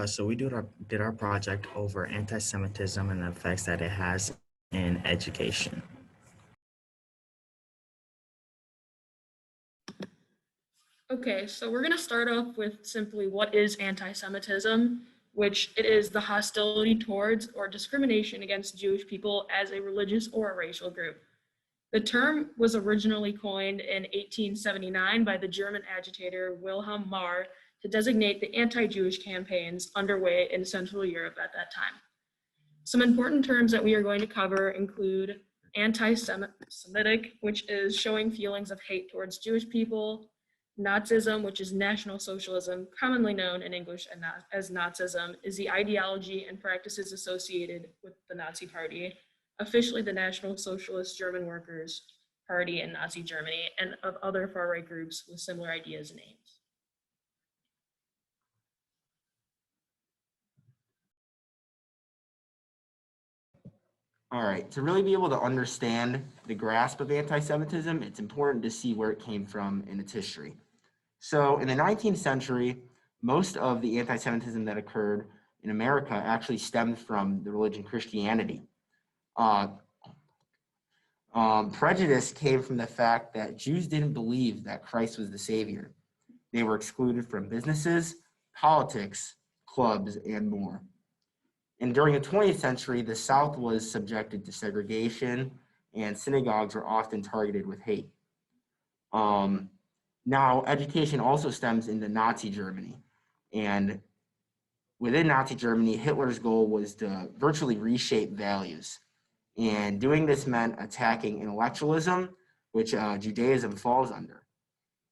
So we did our project over anti-Semitism and the effects that it has in education. Okay, so we're going to start off with simply what is anti-Semitism, which it is the hostility towards or discrimination against Jewish people as a religious or a racial group. The term was originally coined in 1879 by the German agitator Wilhelm Marr to designate the anti-Jewish campaigns underway in Central Europe at that time. Some important terms that we are going to cover include anti-Semitic, which is showing feelings of hate towards Jewish people; Nazism, which is National Socialism, commonly known in English as Nazism, is the ideology and practices associated with the Nazi Party, officially the National Socialist German Workers' Party in Nazi Germany, and of other far-right groups with similar ideas and aims. All right, to really be able to understand the grasp of anti-Semitism, it's important to see where it came from in its history. So in the 19th century, most of the anti-Semitism that occurred in America actually stemmed from the religion Christianity. Uh, Prejudice came from the fact that Jews didn't believe that Christ was the Savior. They were excluded from businesses, politics, clubs, and more. And during the 20th century, the South was subjected to segregation, and synagogues were often targeted with hate. Um, Now, education also stems into Nazi Germany. And within Nazi Germany, Hitler's goal was to virtually reshape values. And doing this meant attacking intellectualism, which Judaism falls under.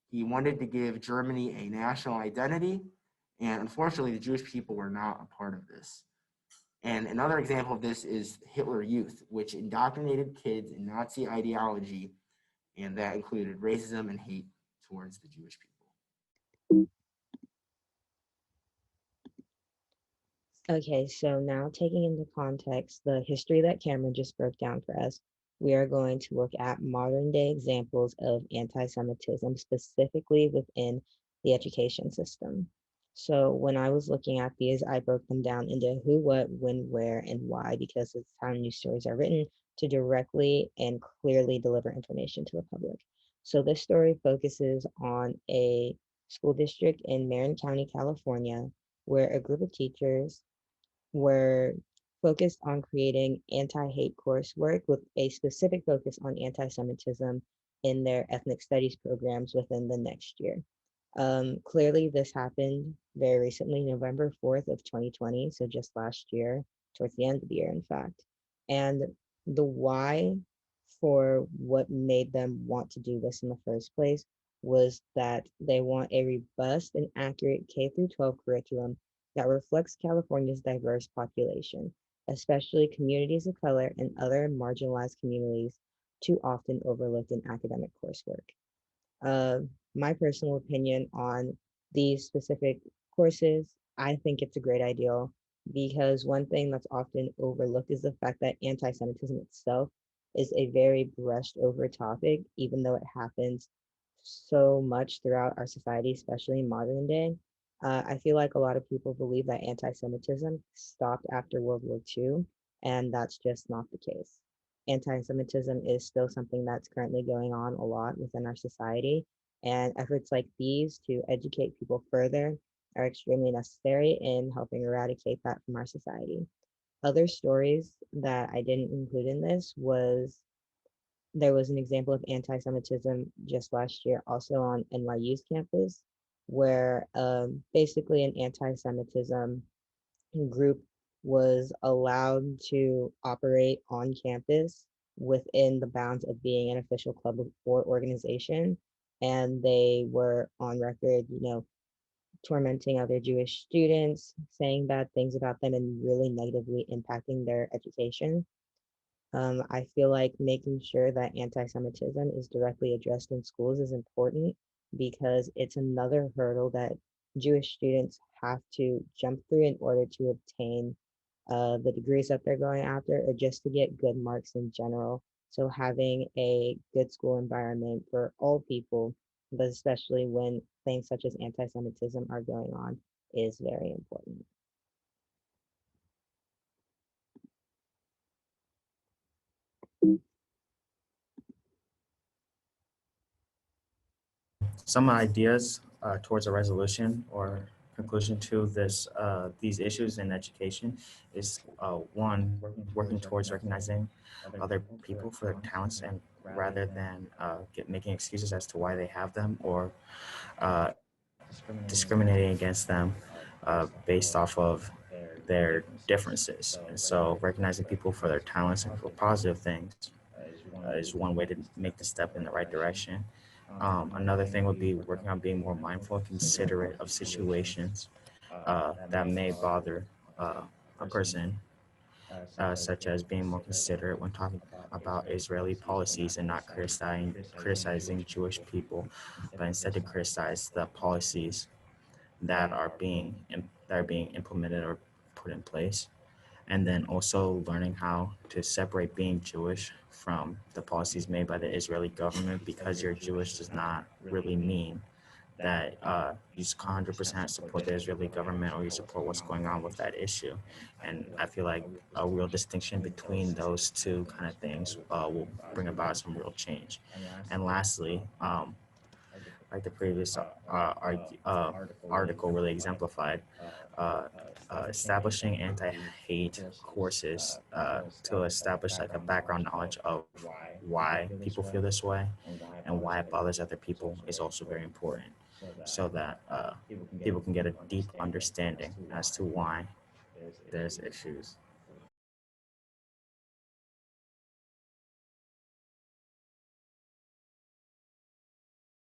He wanted to give Germany a national identity, and unfortunately, the Jewish people were not a part of this. And another example of this is Hitler Youth, which indoctrinated kids in Nazi ideology, and that included racism and hate towards the Jewish people. Okay, so now taking into context the history that Cameron just broke down for us, we are going to look at modern day examples of anti-Semitism, specifically within the education system. So when I was looking at these, I broke them down into who, what, when, where, and why, because it's how news stories are written to directly and clearly deliver information to the public. So this story focuses on a school district in Marin County, California, where a group of teachers were focused on creating anti-hate coursework with a specific focus on anti-Semitism in their ethnic studies programs within the next year. Clearly, this happened very recently, November 4th of 2020, so just last year, towards the end of the year, in fact. And the why for what made them want to do this in the first place was that they want a robust and accurate K through 12 curriculum that reflects California's diverse population, especially communities of color and other marginalized communities too often overlooked in academic coursework. Uh, my personal opinion on these specific courses, I think it's a great idea because one thing that's often overlooked is the fact that anti Semitism itself is a very brushed over topic, even though it happens so much throughout our society, especially in modern day. I feel like a lot of people believe that anti Semitism stopped after World War II, and that's just not the case. Anti Semitism is still something that's currently going on a lot within our society, and efforts like these to educate people further are extremely necessary in helping eradicate that from our society. Other stories that I didn't include in this was there was an example of anti-Semitism just last year, also on NYU's campus, where basically an anti-Semitism group was allowed to operate on campus within the bounds of being an official club or organization. And they were on record, tormenting other Jewish students, saying bad things about them, and really negatively impacting their education. I feel like making sure that anti-Semitism is directly addressed in schools is important because it's another hurdle that Jewish students have to jump through in order to obtain the degrees that they're going after, or just to get good marks in general. So having a good school environment for all people, but especially when things such as anti-Semitism are going on, is very important. some ideas towards a resolution or conclusion to these issues in education is one, working towards recognizing other people for their talents and rather than making excuses as to why they have them or uh, discriminating against them based off of their differences. And so recognizing people for their talents and for positive things is one way to make the step in the right direction. Another thing would be working on being more mindful and considerate of situations that may bother a person, such as being more considerate when talking about Israeli policies and not criticizing Jewish people, but instead to criticize the policies that are being implemented or put in place, and then also learning how to separate being Jewish from the policies made by the Israeli government, because you're Jewish does not really mean that you 100% support the Israeli government or you support what's going on with that issue. And I feel like a real distinction between those two kind of things will bring about some real change. And lastly, like the previous article really exemplified, uh, establishing anti-hate courses to establish like a background knowledge of why people feel this way and why it bothers other people is also very important, so that people can get a deep understanding as to why there's issues.